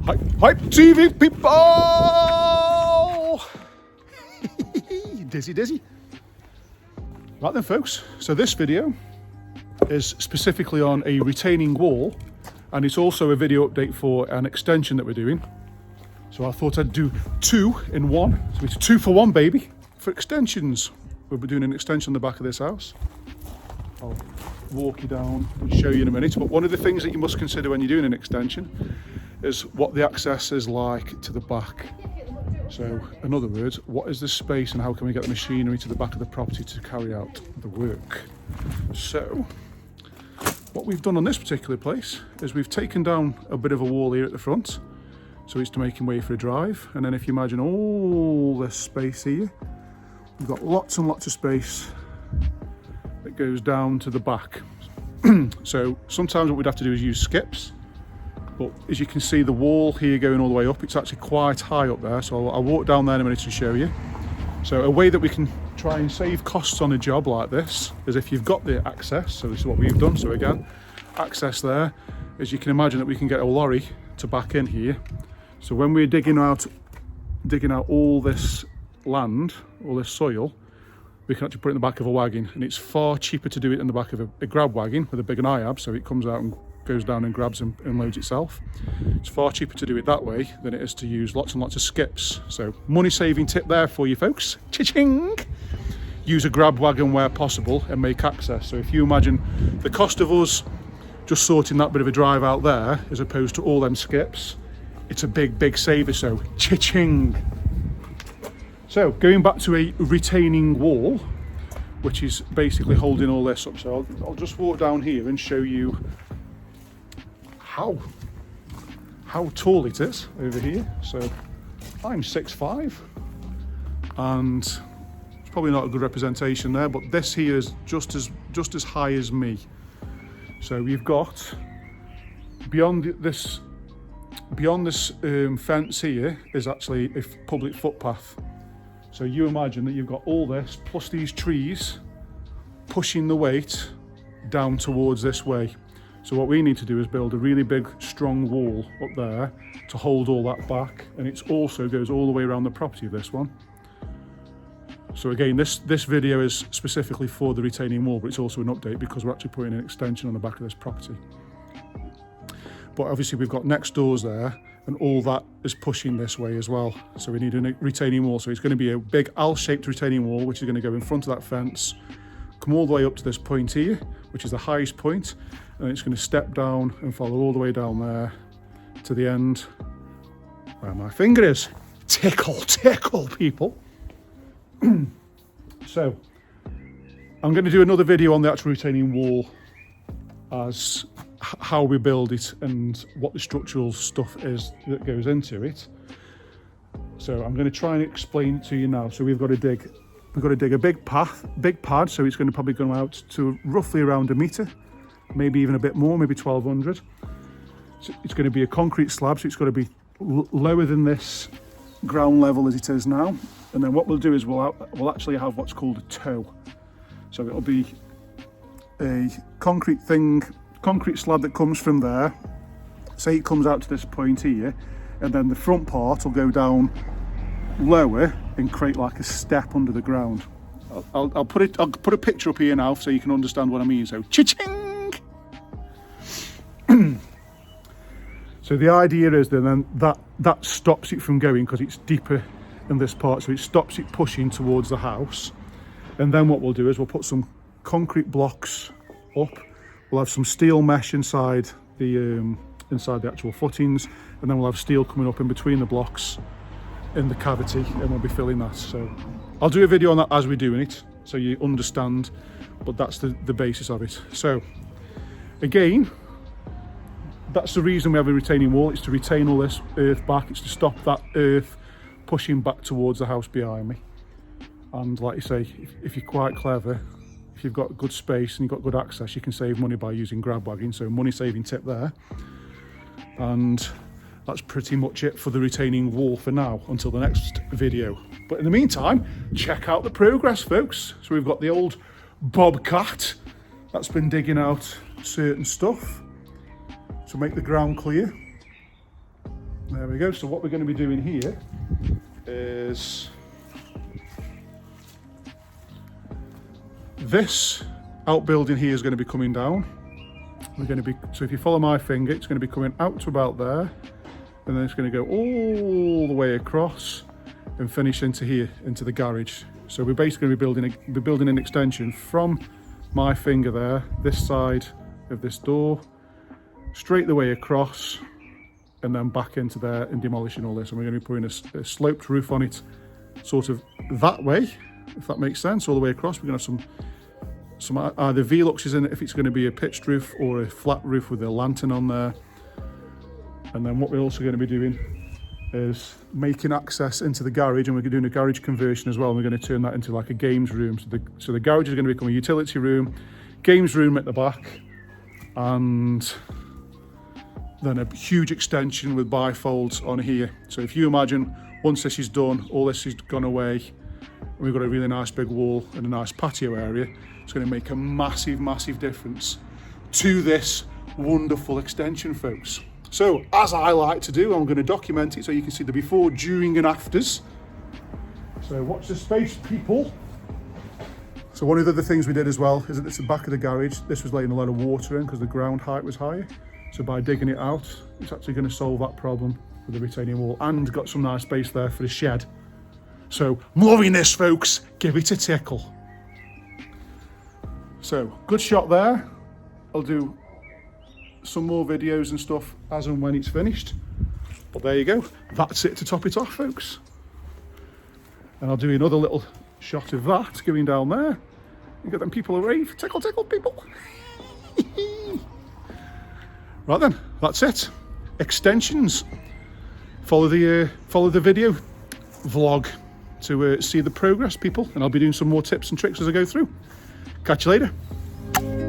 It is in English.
Hype TV people! Dizzy. Right then folks, so this video is specifically on a retaining wall, and it's also a video update for an extension that we're doing. So I thought I'd do two in one. So it's 2 for 1, baby, for extensions. We'll be doing an extension on the back of this house. I'll walk you down and show you in a minute. But one of the things that you must consider when you're doing an extension is what the access is like to the back. So in other words, what is the space and how can we get the machinery to the back of the property to carry out the work? So what we've done on this particular place is we've taken down a bit of a wall here at the front. So it's to make way for a drive. And then if you imagine all this space here, we've got lots and lots of space that goes down to the back. So sometimes what we'd have to do is use skips. But as you can see, the wall here going all the way up, it's actually quite high up there. So I'll walk down there in a minute and show you. So a way that we can try and save costs on a job like this is if you've got the access. So this is what we've done. So again, access there. As you can imagine that we can get a lorry to back in here. So when we're digging out all this land, all this soil, we can actually put it in the back of a wagon, and it's far cheaper to do it in the back of a grab wagon with a big IAB, so it comes out and goes down and grabs and loads itself. It's far cheaper to do it that way than it is to use lots and lots of skips. So money saving tip there for you folks. Cha-ching! Use a grab wagon where possible and make access. So if you imagine the cost of us just sorting that bit of a drive out there as opposed to all them skips, it's a big saver. So cha-ching! So going back to a retaining wall, which is basically holding all this up. So I'll just walk down here and show you how tall it is over here. So I'm 6'5", and it's probably not a good representation there, but this here is just as high as me. So you've got beyond this fence here is actually a public footpath. So you imagine that you've got all this plus these trees pushing the weight down towards this way. So what we need to do is build a really big strong wall up there to hold all that back, and it also goes all the way around the property of this one. So again, this video is specifically for the retaining wall, but it's also an update because we're actually putting an extension on the back of this property. But obviously we've got next doors there, and all that is pushing this way as well. So we need a retaining wall. So it's going to be a big L-shaped retaining wall, which is going to go in front of that fence, come all the way up to this point here, which is the highest point, and it's going to step down and follow all the way down there to the end where my finger is. Tickle, people. So I'm going to do another video on the actual retaining wall as how we build it and what the structural stuff is that goes into it. So I'm going to try and explain it to you now. So we've got to dig a big pad, so it's going to probably go out to roughly around 1 metre, maybe even a bit more, maybe 1200. So it's going to be a concrete slab, so it's got to be lower than this ground level as it is now. And then what we'll do is we'll actually have what's called a toe. So it'll be a concrete slab that comes from there. Say it comes out to this point here, and then the front part will go down lower and create like a step under the ground. I'll put a picture up here now so you can understand what I mean. So cha-ching! So the idea is then that stops it from going because it's deeper in this part, so it stops it pushing towards the house. And then what we'll do is we'll put some concrete blocks up. We'll have some steel mesh inside the actual footings, and then we'll have steel coming up in between the blocks in the cavity, and we'll be filling that. So I'll do a video on that as we're doing it so you understand, but that's the basis of it. So again, that's the reason we have a retaining wall. It's to retain all this earth back. It's to stop that earth pushing back towards the house behind me. And like you say, if you're quite clever, if you've got good space and you've got good access, you can save money by using grab wagon. So money saving tip there. And that's pretty much it for the retaining wall for now until the next video. But in the meantime, check out the progress, folks. So we've got the old Bobcat that's been digging out certain stuff to make the ground clear. There we go. So what we're going to be doing here is this outbuilding here is going to be coming down. We're going to be, so if you follow my finger, it's going to be coming out to about there, and then it's going to go all the way across and finish into here, into the garage. So we're basically going to be building an extension from my finger there, this side of this door, straight the way across, and then back into there and demolishing all this. And we're going to be putting a sloped roof on it, sort of that way, if that makes sense, all the way across. We're going to have some either Veluxes in it if it's going to be a pitched roof, or a flat roof with a lantern on there. And then what we're also going to be doing is making access into the garage, and we're doing a garage conversion as well. And we're going to turn that into like a games room. So the garage is going to become a utility room, games room at the back, and then a huge extension with bifolds on here. So if you imagine, once this is done, all this has gone away, and we've got a really nice big wall and a nice patio area, it's going to make a massive, massive difference to this wonderful extension, folks. So, as I like to do, I'm going to document it so you can see the before, during and afters. So watch the space, people. So one of the other things we did as well is at the back of the garage, this was letting a lot of water in because the ground height was higher. So by digging it out, it's actually going to solve that problem with the retaining wall, and got some nice space there for the shed. So, I'm loving this, folks. Give it a tickle. So, good shot there. I'll do some more videos and stuff as and when it's finished. But there you go. That's it to top it off, folks. And I'll do another little shot of that going down there. You got them people a rave. Tickle, tickle, people. Right then, that's it. Extensions. Follow the video vlog to see the progress, people, and I'll be doing some more tips and tricks as I go through. Catch you later.